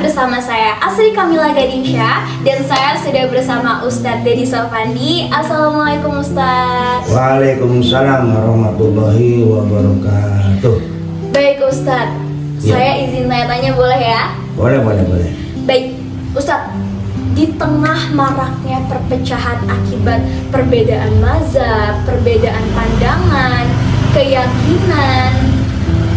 bersama saya Asri Kamila Gadinsyah dan saya sudah bersama Ustadz Dedi Sofandi. Assalamualaikum Ustadz. Waalaikumsalam warahmatullahi wabarakatuh. Baik Ustadz, saya izin tanya-tanya boleh ya? Boleh. Baik Ustadz, di tengah maraknya perpecahan akibat perbedaan mazhab, perbedaan pandangan, keyakinan,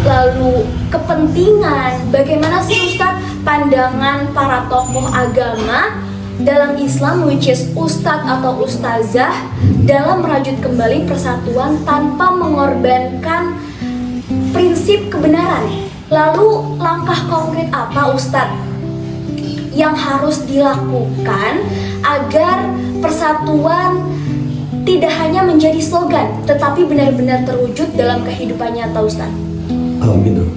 lalu kepentingan, bagaimana sih Ustadz pandangan para tokoh agama dalam Islam, which is Ustadz atau Ustazah, dalam merajut kembali persatuan tanpa mengorbankan prinsip kebenaran? Lalu langkah konkret apa Ustadz yang harus dilakukan agar persatuan tidak hanya menjadi slogan, tetapi benar-benar terwujud dalam kehidupan nyata Ustadz? Oh gitu.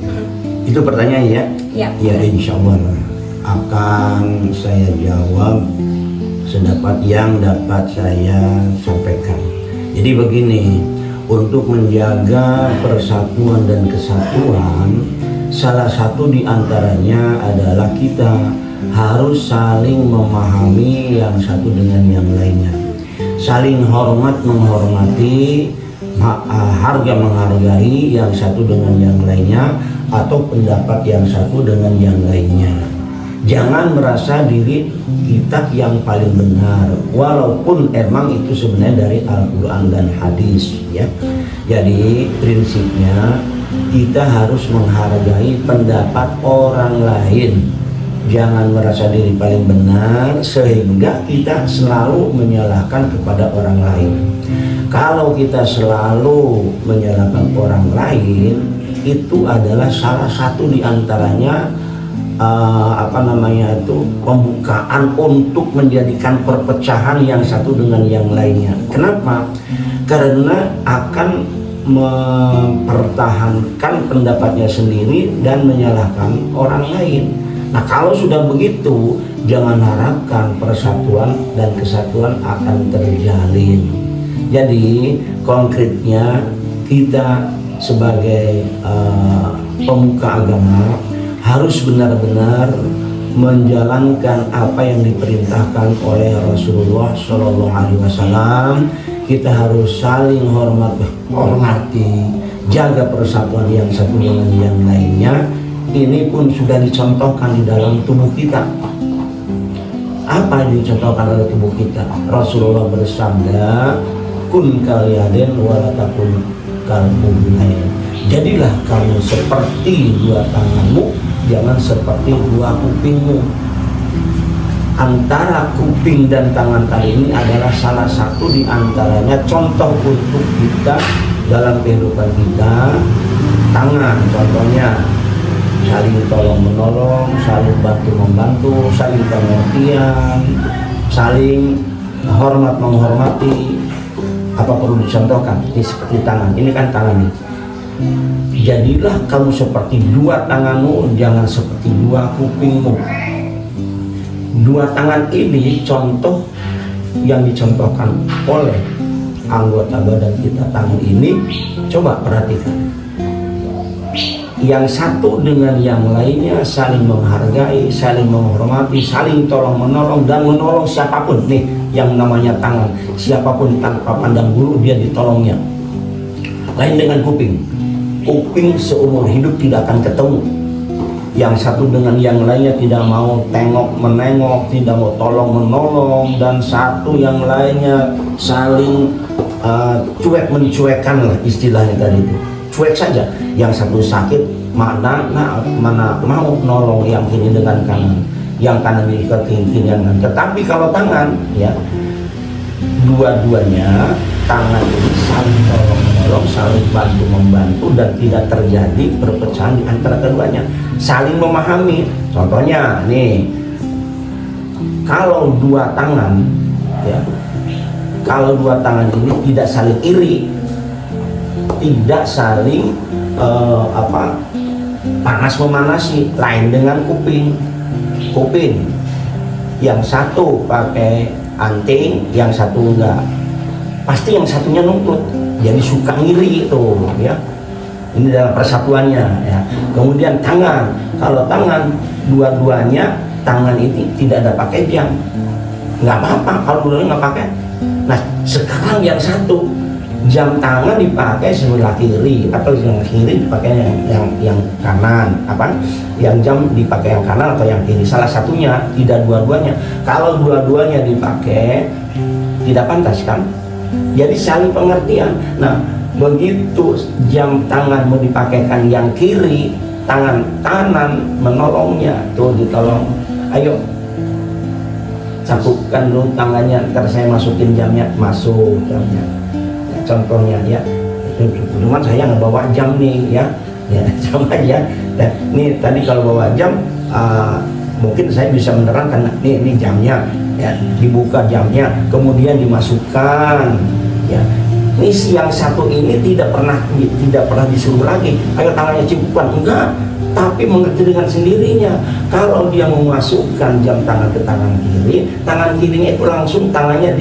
Itu pertanyaannya ya? Ya. Ya, insya Allah akan saya jawab sedapat yang dapat saya sampaikan. Jadi begini, untuk menjaga persatuan dan kesatuan, salah satu di antaranya adalah kita harus saling memahami yang satu dengan yang lainnya, saling hormat menghormati, harga menghargai yang satu dengan yang lainnya, atau pendapat yang satu dengan yang lainnya. Jangan merasa diri kita yang paling benar, walaupun emang itu sebenarnya dari Al-Quran dan hadis ya. Jadi prinsipnya kita harus menghargai pendapat orang lain. Jangan merasa diri paling benar sehingga kita selalu menyalahkan kepada orang lain. Kalau kita selalu menyalahkan orang lain, itu adalah salah satu di antaranya pembukaan untuk menjadikan perpecahan yang satu dengan yang lainnya. Kenapa? Karena akan mempertahankan pendapatnya sendiri dan menyalahkan orang lain. Nah, kalau sudah begitu, jangan harapkan persatuan dan kesatuan akan terjalin. Jadi konkretnya kita sebagai pemuka agama harus benar-benar menjalankan apa yang diperintahkan oleh Rasulullah SAW. Kita harus saling hormati, jaga persatuan yang satu dengan yang lainnya. Ini pun sudah dicontohkan di dalam tubuh kita. Apa yang dicontohkan oleh tubuh kita? Rasulullah bersabda, kun kaliyaden walatakun kalbunain. Jadilah kamu seperti dua tanganmu, jangan seperti dua kupingmu. Antara kuping dan tangan tadi ini adalah salah satu di antaranya contoh untuk kita dalam kehidupan kita. Tangan contohnya saling tolong menolong, saling bantu membantu, saling pengertian, saling hormat menghormati. Apa perlu dicontohkan? Ini seperti tangan, ini kan tangan ini. Jadilah kamu seperti dua tanganmu, jangan seperti dua kupingmu. Dua tangan ini contoh yang dicontohkan oleh anggota badan kita. Tangan ini coba perhatikan, yang satu dengan yang lainnya saling menghargai, saling menghormati, saling tolong menolong dan menolong siapapun. Nih yang namanya tangan, siapapun tanpa pandang bulu dia ditolongnya. Lain dengan kuping. Kuping seumur hidup tidak akan ketemu. Yang satu dengan yang lainnya tidak mau tengok menengok, tidak mau tolong menolong, dan satu yang lainnya saling cuek mencuekkan lah istilahnya tadi itu. Cuek saja. Yang satu sakit mana mau nolong yang kiri dengan kanan, yang kanan ke kiri kanan. Tetapi kalau tangan ya, dua-duanya tangan ini saling tolong menolong, saling bantu membantu, dan tidak terjadi perpecahan di antara keduanya. Saling memahami. Contohnya nih, kalau dua tangan ya, kalau dua tangan ini tidak saling iri, tidak saling panas memanasi. Lain dengan kuping. Kuping yang satu pakai anting, yang satu enggak, pasti yang satunya nuntut, jadi suka ngiri itu ya. Ini dalam persatuannya ya. Kemudian tangan, Kalau tangan dua-duanya, tangan ini tidak ada pakai jam, nggak apa-apa kalau dua-duanya nggak pakai. Nah sekarang yang satu, jam tangan dipakai sebelah kiri atau yang kiri dipakai yang kanan, yang jam dipakai yang kanan atau yang kiri, salah satunya, tidak dua-duanya. Kalau dua-duanya dipakai tidak pantas kan, jadi saling pengertian. Nah begitu jam tangan mau dipakaikan yang kiri, tangan kanan menolongnya, tuh ditolong, ayo satukan dulu tangannya, ntar saya masukin jamnya, masuk jamnya. Contohnya ya, cuman saya nggak bawa jam nih ya jam aja. Dan nih tadi kalau bawa jam, mungkin saya bisa menerangkan, ini jamnya ya, dibuka jamnya, kemudian dimasukkan ya. Ini yang satu ini tidak pernah disuruh lagi, ayo tangannya cipukan, enggak, tapi mengerti dengan sendirinya. Kalau dia memasukkan jam tangan ke tangan kirinya itu langsung tangannya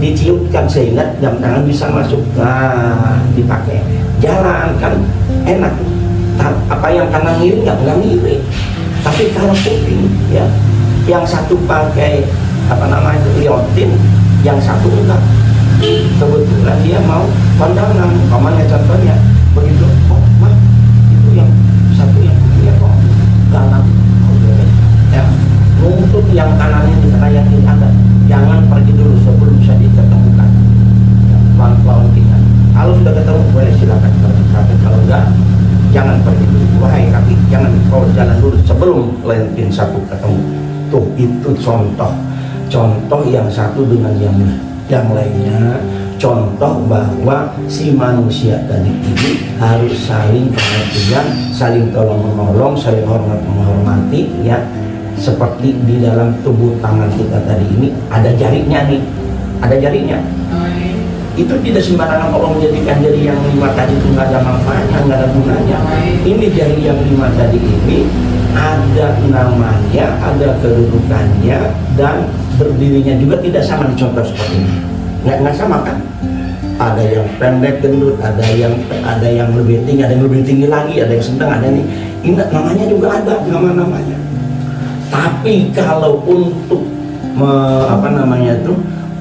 diciutkan sehingga jam tangan bisa masuk, nah dipakai jalan kan enak. Apa yang kanan ngiri nggak ngiri. Tapi kalau kuping ya, yang satu pakai liontin, yang satu enggak. Kebetulan dia mau kondangan, pamannya contohnya begitu, oh mah itu yang satu yang punya kok dalam, ya nuntut yang kanannya di sana yang kiri ada, jangan pergi dulu sebelum bisa diketemukan, ya, pelan-pelan tinggal. Kalau sudah ketemu boleh silakan pergi, tapi kalau enggak jangan pergi dulu. Wahai kaki, jangan kau jalan dulu sebelum lentin satu ketemu. Tuh itu contoh yang satu dengan yang lainnya, contoh bahwa si manusia tadi ini harus saling pengertian, saling tolong menolong, saling hormat menghormati ya. Seperti di dalam tubuh tangan kita tadi ini ada jarinya nih, ada jarinya. Itu tidak sembarangan Allah menjadikan jari yang 5 tadi itu nggak ada manfaatnya, nggak ada gunanya. Ini jari yang 5 tadi ini ada namanya, ada kedudukannya, dan berdirinya juga tidak sama di contoh seperti ini. Nggak sama kan? Ada yang pendek gendut, ada yang lebih tinggi, ada yang lebih tinggi lagi, ada yang sedang, ada ini. Ini namanya juga ada nama-namanya. Tapi kalau untuk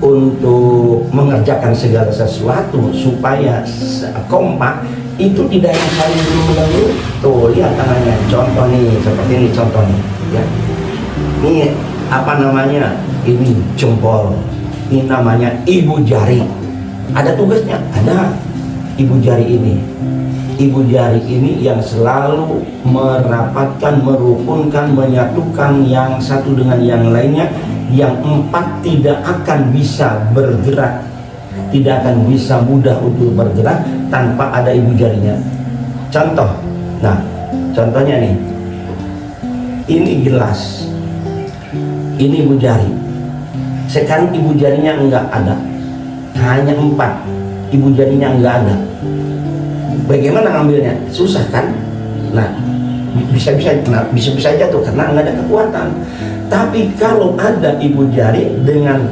untuk mengerjakan segala sesuatu supaya kompak, itu tidak yang saling dulu. Tuh lihat tangannya, contoh nih seperti ini contohnya ya. Ini ini jempol, ini namanya ibu jari. Ada tugasnya, ada ibu jari ini. Ibu jari ini yang selalu merapatkan, merukunkan, menyatukan yang satu dengan yang lainnya. Yang 4 tidak akan bisa bergerak, tidak akan bisa mudah untuk bergerak tanpa ada ibu jarinya. Contoh, nah contohnya nih, ini gelas, ini ibu jari. Sekarang ibu jarinya enggak ada, hanya 4, ibu jarinya enggak ada. Bagaimana ngambilnya? Susah kan? Nah, bisa jatuh karena nggak ada kekuatan. Tapi kalau ada ibu jari dengan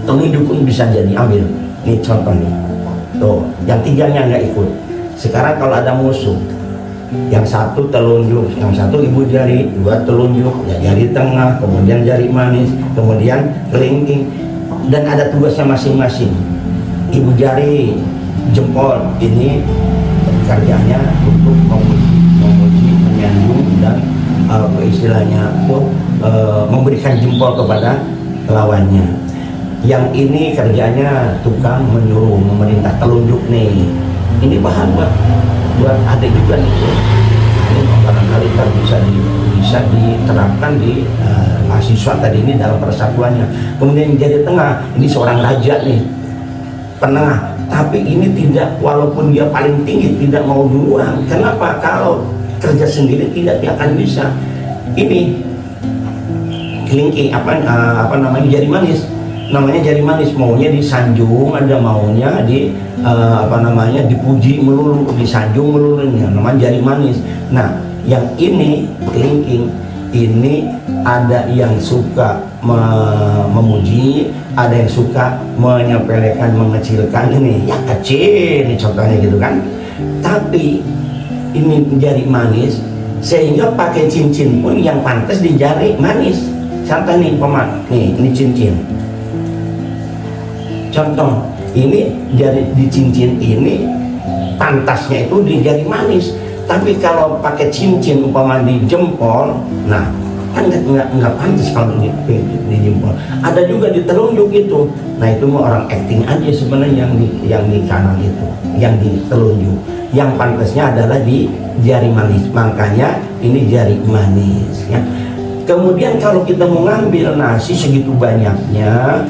telunjuk pun bisa jadi ambil. Nih contoh nih, tuh yang 3-nya nggak ikut. Sekarang kalau ada musuh, yang satu telunjuk, yang satu ibu jari, 2 telunjuk, ya jari tengah, kemudian jari manis, kemudian kelingking, dan ada tugasnya masing-masing. Ibu jari jempol ini kerjanya untuk memuji, menyanjung, dan istilahnya memberikan jempol kepada lawannya. Yang ini kerjanya tukang menyuruh, memerintah, telunjuk nih. Ini bahan buat adik juga nih. Ini barangkali bisa diterapkan di mahasiswa tadi ini dalam persatuannya. Kemudian jadi tengah, ini seorang raja nih, penengah. Tapi ini tidak, walaupun dia paling tinggi, tidak mau duluan. Kenapa? Kalau kerja sendiri tidak akan bisa. Ini kelingking, jari manis. Namanya jari manis, maunya disanjung, ada maunya dipuji melulu, disanjung melulu, namanya jari manis. Nah, yang ini kelingking, ini ada yang suka memuji, ada yang suka menyepelekan, mengecilkan. Ini ya kecil nih contohnya gitu kan. Tapi ini jari manis sehingga pakai cincin pun yang pantas di jari manis. Contoh nih ini cincin. Contoh, ini jari di cincin ini pantasnya itu di jari manis. Tapi kalau pakai cincin di jempol, nah kan nggak pantas kalau di jempol. Ada juga di telunjuk itu. Nah itu mau orang acting aja sebenarnya yang di kanan itu, yang di telunjuk. Yang pantasnya adalah di jari manis. Makanya ini jari manis ya. Kemudian kalau kita mau ngambil nasi segitu banyaknya,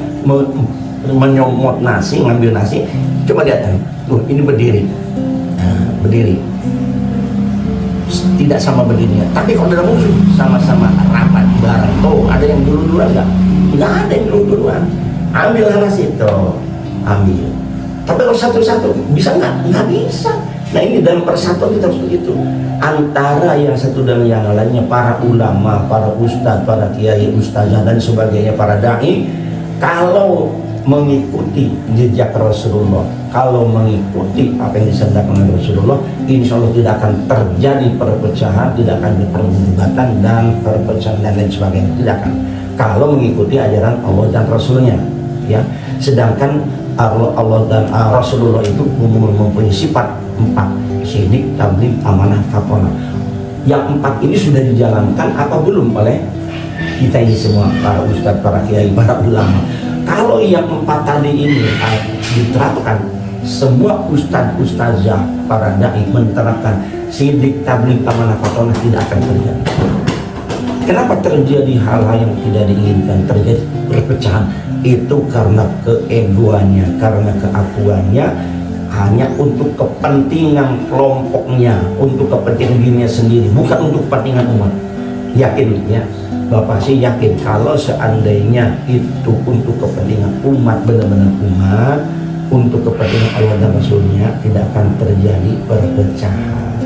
menyomot nasi, ngambil nasi, coba lihat tuh, ini berdiri. Nah, berdiri. Tidak sama berdirinya, tapi kalau dalam musuh sama-sama rapat bareng. Tuh, ada yang dulu-duluan nggak? Nggak ada yang dulu-duluan. Ambil nasi itu, ambil. Tapi kalau satu-satu bisa nggak? Nggak bisa. Nah ini dalam persatuan kita harus begitu. Antara yang satu dan yang lainnya, para ulama, para ustadz, para kiai, ustazah dan sebagainya, para dai, kalau mengikuti jejak Rasulullah, kalau mengikuti apa yang disampaikan oleh Rasulullah, insya Allah tidak akan terjadi perpecahan, tidak akan ada perdebatan dan perpecahan dan lain sebagainya, tidak akan. Kalau mengikuti ajaran Allah dan Rasulnya, ya. Sedangkan Allah dan Rasulullah itu mempunyai sifat 4: syidik, tabligh, amanah, fatonah. Yang 4 ini sudah dijalankan apa belum oleh kita ini semua, para ustadz, para kiai, para ulama. Kalau yang 4 tadi ini diterapkan, semua ustadz, ustazah, para dai menerapkan syidik, tabligh, amanah, fatonah, tidak akan terjadi. Kenapa terjadi hal-hal yang tidak diinginkan, terjadi perpecahan? Itu karena keegoannya, karena keakuannya, hanya untuk kepentingan kelompoknya, untuk kepentingan dirinya sendiri, bukan untuk kepentingan umat. Yakin ya, Bapak sih yakin kalau seandainya itu untuk kepentingan umat, benar-benar umat, untuk kepentingan Allah dan Rasulnya, tidak akan terjadi perpecahan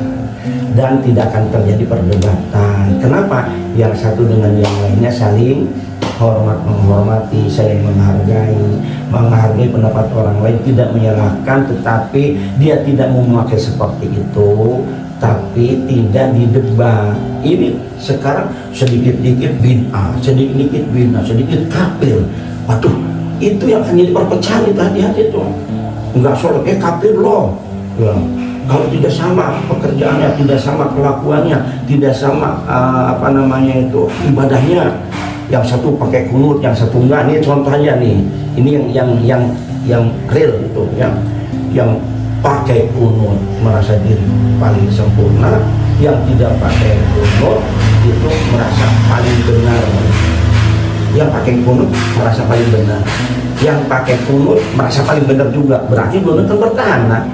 dan tidak akan terjadi perdebatan. Kenapa? Yang satu dengan yang lainnya saling hormat menghormati, saling menghargai pendapat orang lain, tidak menyalahkan, tetapi dia tidak mau memakai seperti itu, tapi tidak didebat. Ini sekarang sedikit-sedikit bid'ah, sedikit kafir. Waduh, itu yang akan jadi perpecahan. Itu hati-hati tuh. Enggak sholat, kafir loh. Ya. Kalau tidak sama pekerjaannya, tidak sama kelakuannya, tidak sama ibadahnya, yang satu pakai kunut, yang satu enggak. Ini contohnya nih, ini yang real itu, yang pakai kunut merasa diri paling sempurna, yang tidak pakai kunut itu merasa paling benar. Yang pakai kunut merasa paling benar, yang pakai kunut merasa paling benar juga. Berarti belum tentu bertahan. Nah,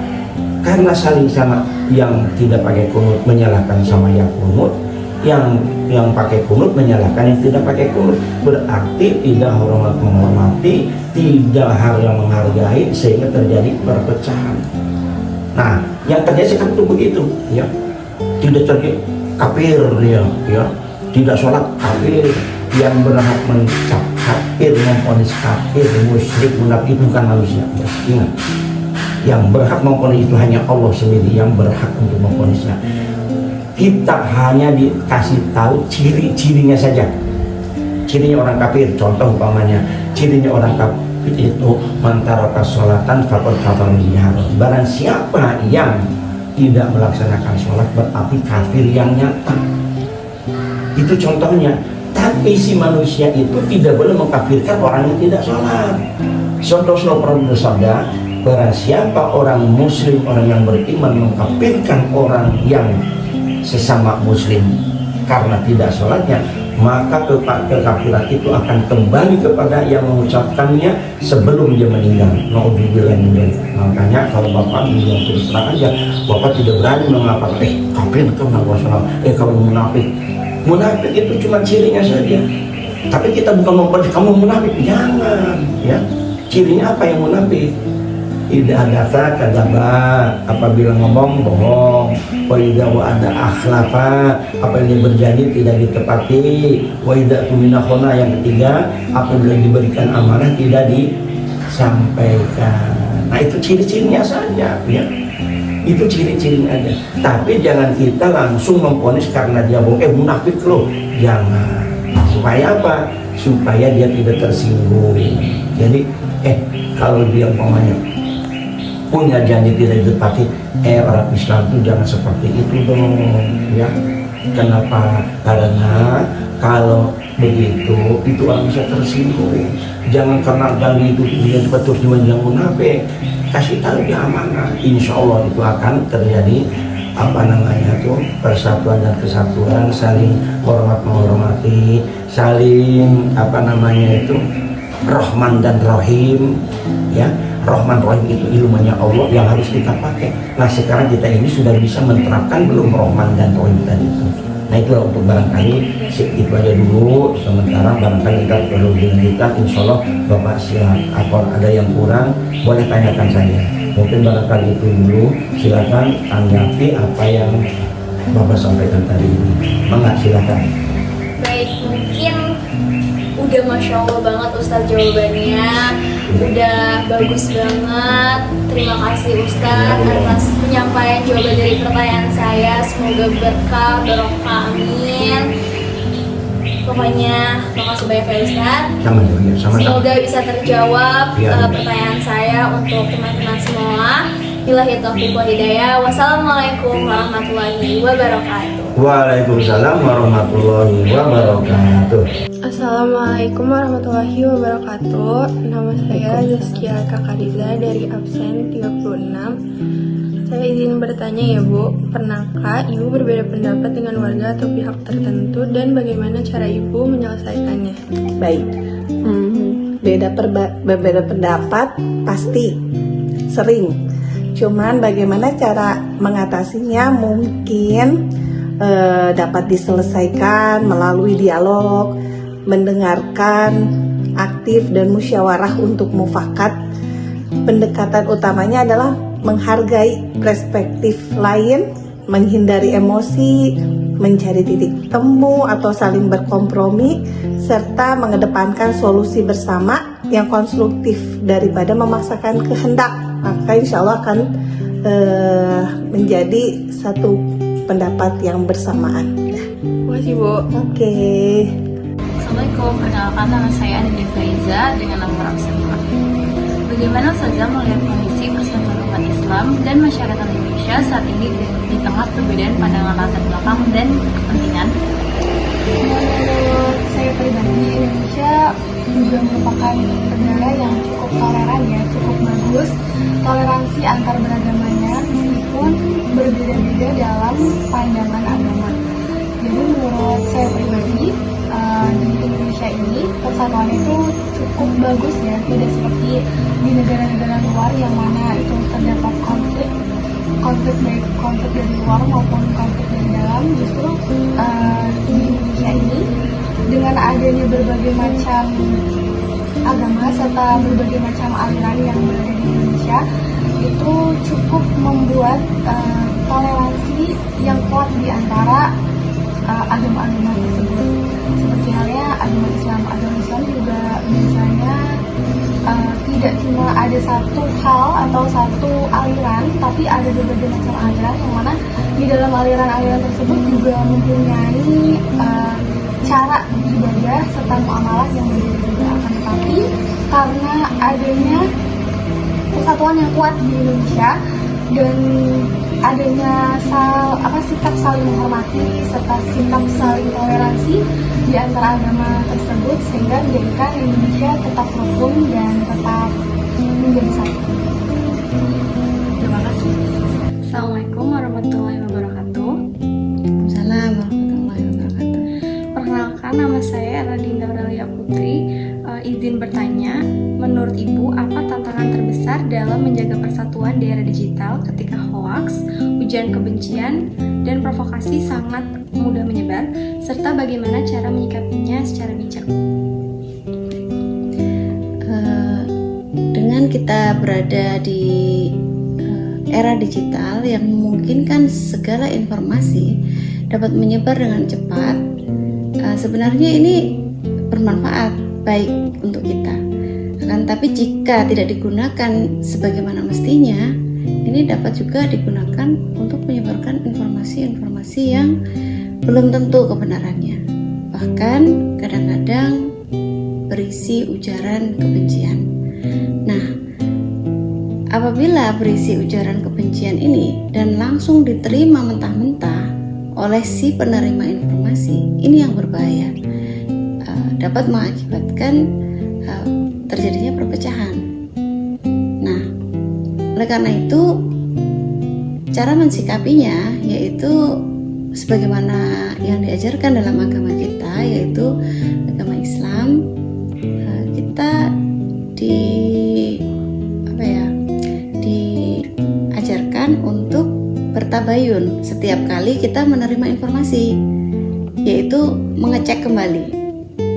karena saling sama, yang tidak pakai kunut menyalahkan sama yang kunut, yang pakai kunut menyalahkan yang tidak pakai kunut. Berarti tidak hormat menghormati, tidak yang menghargai, sehingga terjadi perpecahan. Nah, yang terjadi sekarang itu begitu, ya. Tidak terjadi kafir dia, ya. Tidak sholat kafir, yang berhak mencap kafir, memvonis kafir, musyrik, munafik bukan manusia. Ya, ingat. Yang berhak memvonis itu hanya Allah sendiri yang berhak untuk memvonisnya. Kita hanya dikasih tahu ciri-cirinya saja. Cirinya orang kafir, contoh umpamanya, cirinya orang kafir itu mantaraka sholatan faqad kafara biha. Barang siapa yang tidak melaksanakan sholat berarti kafir yang nyata. Itu contohnya. Tapi si manusia itu tidak boleh mengkafirkan orang yang tidak sholat. Contoh pernah bersabda, barang siapa orang muslim, orang yang beriman mengkafirkan orang yang sesama muslim karena tidak sholatnya, maka kekafiran itu akan kembali kepada yang mengucapkannya sebelum dia meninggal. Naudzubillah min dzalik. Makanya kalau Bapak bilang terus terang aja, Bapak tidak berani mengatakan kafir kamu munafik. Munafik itu cuma cirinya saja. Tapi kita bukan mempercayai kamu munafik, jangan ya. Cirinya apa yang munafik? Tidak ada kadzaba, apabila ngomong bohong. Wa idza wa'ada akhlafa, apa yang berjanji tidak ditepati. Wa idza tumina khana, yang ketiga, apabila diberikan amanah tidak disampaikan. Nah itu ciri-cirinya saja ya. Itu ciri-cirinya ada. Tapi jangan kita langsung memvonis karena dia bohong, munafik loh. Jangan. Supaya apa? Supaya dia tidak tersinggung. Jadi kalau dia umpamanya punya janji tidak ditepati, orang Islam itu jangan seperti itu dong, ya. Kenapa? Karena kalau begitu itu orang bisa tersinggung. Jangan karena janji itu dia betul yang munafik. Kasih tahu dia amanah. Insya Allah itu akan terjadi persatuan dan kesatuan, saling hormat menghormati, saling Rahman dan Rahim, ya. Rahman Rahim itu ilmunya Allah yang harus kita pakai. Nah sekarang kita ini sudah bisa menerapkan belum Rahman dan Rahim tadi itu. Nah itulah untuk barangkali itu aja dulu sementara, barangkali kita perlu dilanjutkan. Insya Allah Bapak siap, apa ada yang kurang boleh tanyakan saya. Mungkin barangkali itu dulu, silakan tanggapi apa yang Bapak sampaikan tadi ini. Silakan. Baik, mungkin udah Masya Allah banget Ustadz jawabannya, udah bagus banget. Terima kasih Ustadz atas penyampaian jawaban dari pertanyaan saya. Semoga berkah, barokah, amin. Pokoknya makasih banyak ya Ustadz. Semoga bisa terjawab pertanyaan saya untuk teman-teman semua. Billahi taufiq wal hidayah. Wassalamualaikum warahmatullahi wabarakatuh. Waalaikumsalam warahmatullahi wabarakatuh. Assalamualaikum warahmatullahi wabarakatuh. Nama saya Zaskia Kakadiza dari absen 36. Saya izin bertanya ya Bu, pernahkah Ibu berbeda pendapat dengan warga atau pihak tertentu dan bagaimana cara Ibu menyelesaikannya? Baik, berbeda pendapat pasti sering. Cuman bagaimana cara mengatasinya mungkin dapat diselesaikan melalui dialog, mendengarkan, aktif dan musyawarah untuk mufakat. Pendekatan utamanya adalah menghargai perspektif lain, menghindari emosi, mencari titik temu atau saling berkompromi, serta mengedepankan solusi bersama yang konstruktif daripada memaksakan kehendak. Maka insya Allah akan menjadi satu pendapat yang bersamaan. Terima kasih Bu. Oke. Assalamualaikum, perkenalkan nama saya Anindya Faiza dengan nomor absen 4. Bagaimana Ustazah melihat kondisi persatuan umat Islam dan masyarakat Indonesia saat ini di tengah perbedaan pandangan latar belakang dan kepentingan? Menurut saya pribadi, Indonesia juga merupakan negara yang cukup toleran ya, cukup bagus. Toleransi antar beragamanya meskipun berbeda-beda dalam pandangan agama. Jadi menurut saya pribadi, di Indonesia ini persatuan itu cukup bagus ya, tidak seperti di negara-negara luar yang mana itu terdapat konflik baik konflik dari luar maupun konflik dari dalam. Justru di Indonesia ini dengan adanya berbagai macam agama serta berbagai macam aliran yang berada di Indonesia itu cukup membuat toleransi yang kuat di antara agama-agama tersebut. Seperti halnya agama Islam juga biasanya tidak cuma ada satu hal atau satu aliran, tapi ada berbagai macam aliran yang mana di dalam aliran-aliran tersebut juga mempunyai cara ibadah serta muamalah yang berbeda-beda. Akan tetapi karena adanya persatuan yang kuat di Indonesia dan adanya sikap saling menghormati serta sikap saling toleransi di antara agama tersebut, sehingga menjadikan Indonesia tetap rukun dan tetap menjadi satu. Terima kasih. Assalamualaikum warahmatullahi wabarakatuh. Waalaikumsalam warahmatullahi wabarakatuh. Perkenalkan, nama saya Radinda Aurelia Putri. Izin bertanya, menurut Ibu apa tantangan terbesar dalam menjaga persatuan di era digital ketika hoaks, ujaran kebencian, dan provokasi sangat mudah menyebar, serta bagaimana cara menyikapinya secara bijak? Dengan kita berada di era digital yang memungkinkan segala informasi dapat menyebar dengan cepat, sebenarnya ini bermanfaat baik untuk kita. Akan tapi jika tidak digunakan sebagaimana mestinya, ini dapat juga digunakan untuk menyebarkan informasi-informasi yang belum tentu kebenarannya, bahkan kadang-kadang berisi ujaran kebencian. Nah, apabila berisi ujaran kebencian ini dan langsung diterima mentah-mentah oleh si penerima informasi, ini yang berbahaya, dapat mengakibatkan terjadinya perpecahan. Nah, oleh karena itu cara mensikapinya yaitu sebagaimana yang diajarkan dalam agama kita, yaitu agama Islam. Kita diajarkan untuk bertabayun setiap kali kita menerima informasi, yaitu mengecek kembali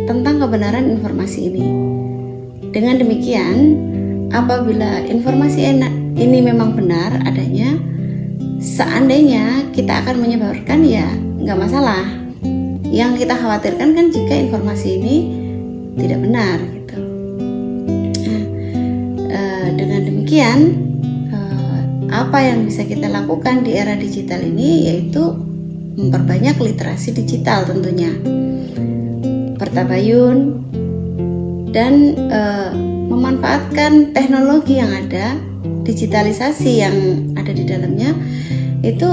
tentang kebenaran informasi ini. Dengan demikian, apabila informasi ini memang benar adanya, seandainya kita akan menyebarkan, ya nggak masalah. Yang kita khawatirkan kan jika informasi ini tidak benar gitu. Dengan demikian, apa yang bisa kita lakukan di era digital ini yaitu memperbanyak literasi digital tentunya, bertabayun, dan memanfaatkan teknologi yang ada, digitalisasi yang ada di dalamnya itu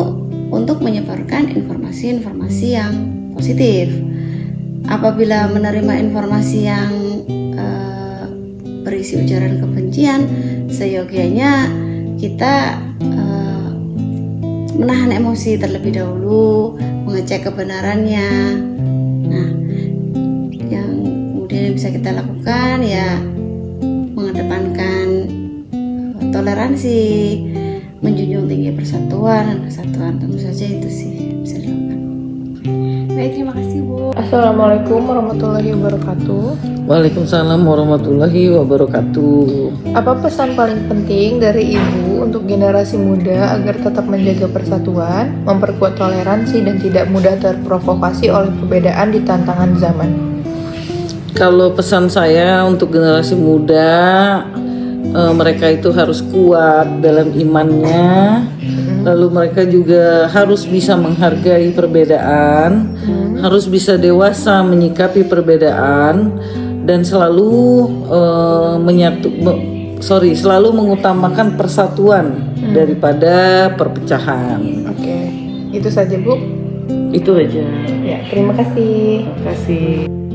untuk menyebarkan informasi-informasi yang positif. Apabila menerima informasi yang berisi ujaran kebencian, seyogianya kita menahan emosi terlebih dahulu, mengecek kebenarannya. Nah, yang kemudian bisa kita lakukan ya mengedepankan toleransi, menjunjung tinggi persatuan dan kesatuan. Tentu saja itu sih bisa dilakukan. Baik, terima kasih Bu. Assalamualaikum warahmatullahi wabarakatuh. Waalaikumsalam warahmatullahi wabarakatuh. Apa pesan paling penting dari Ibu untuk generasi muda agar tetap menjaga persatuan, memperkuat toleransi, dan tidak mudah terprovokasi oleh perbedaan di tantangan zaman? Kalau pesan saya untuk generasi muda, mereka itu harus kuat dalam imannya, lalu mereka juga harus bisa menghargai perbedaan, harus bisa dewasa menyikapi perbedaan, dan selalu selalu mengutamakan persatuan daripada perpecahan. Oke, itu saja Bu. Itu aja. Ya, terima kasih. Terima kasih.